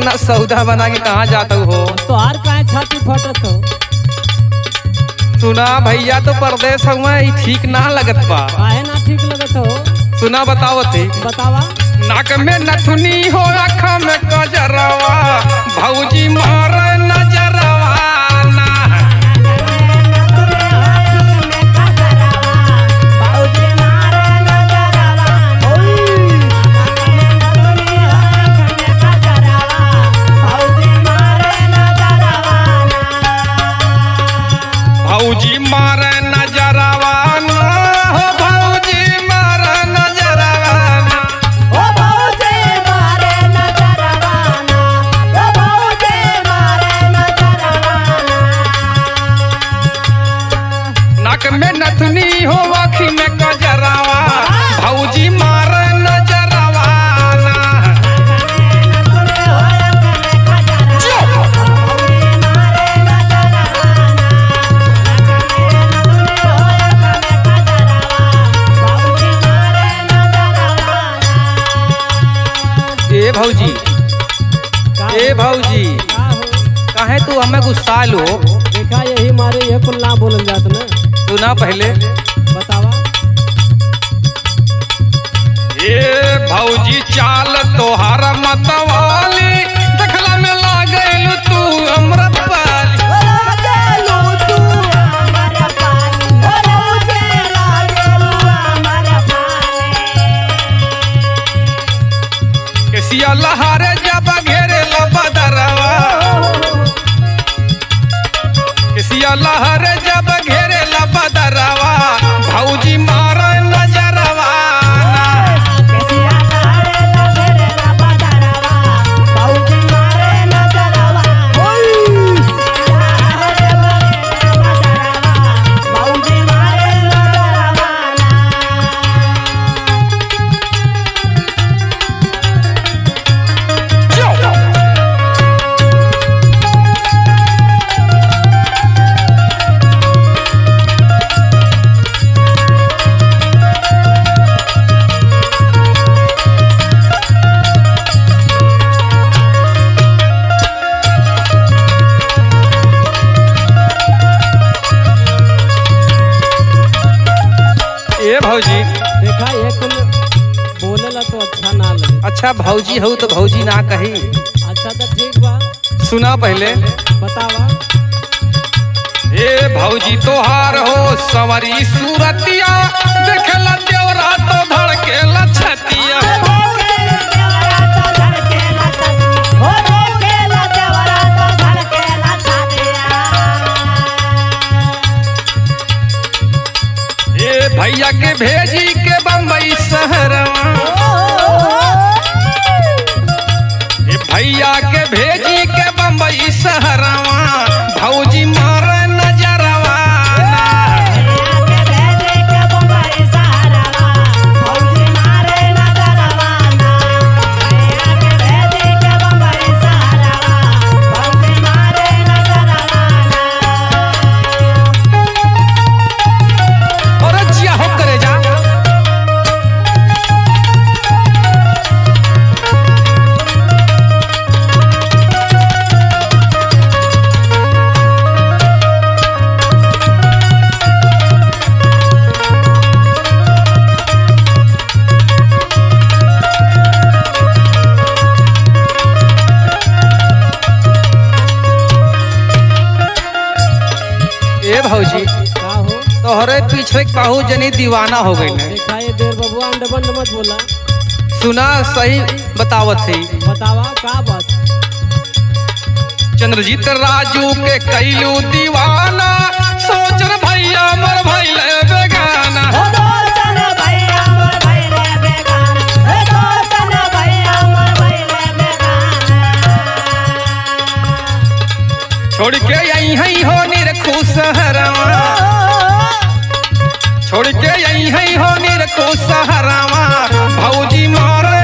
इतना सौदा बना के कहाँ जाता हो? तो हार काहे छाती फटत हो? सुना भैया तो परदेश हुआ ही ठीक ना लगत बा। काहे ना ठीक लगत हो? सुना बताओ थे। बतावा। नाक में नथुनी हो आँखा में कजरवा, भौजी मारे नजरवा ना। भौजी मारे नजरवा ना, हो भौजी मारे नजरवा ना। ओ भौजी मारे नजरवा ना, ओ भौजी मारे नजरवा ना। नाक में नथुनी हो आँखी में कजरवा, भौजी मारे नजरवा ना। ए भौजी, ए भौजी, का हो? काहे तू हमें गुस्साल हो? देखा यही मारे ये कुल ना बोलल जात ना। सुना पहले। बतावा। ए भौजी चाल तोहार मतवाली, देखला में लागल तू अमृत वाली। ओ लागलू तू हमर पानी, ओ रोजे लागलू हमर पानी। केसिया लहारे जब घेरे बदरवा, केसिया लहारे जब घेरे बदरवा, भौजी मारे नजरवा ना। केसिया लहरे लहरे ला बदरवा, भौजी मारे नजरवा। ओई लहरे लहरे ला बदरवा, भौजी मारे नजरवा ए भौजी, देखा ये कुल बोलेला तो अच्छा ना लगे। अच्छा भौजी हो तो भौजी ना कही। अच्छा तो ठीक बा। सुना पहले। बतावा। ए भौजी तोहार हो सवरी सूरतिया, देखला देवरा तो धड़केला छतिया। ए भैया के भेजी के बम्बई शहरवा, ए भैया के भेजी के बम्बई शहरवा, भौजी मारे नजरवा ना। और जिया हो करे जा। ए भौजी, का हो? तोहरे पीछे कहू जनी दीवाना हो गई ने। देखा ये देर बबुआ अंड बंड मत बोला। सुना सही बतावत थी। बतावा का बात। चंद्रजीत राजू के कैलू दीवाना, सोच रे भैया मर भैले बेगाना। छोड़ के यही हो निरखुश हरवा, छोड़ के यही हो निरखुश हरवा, भौजी मारे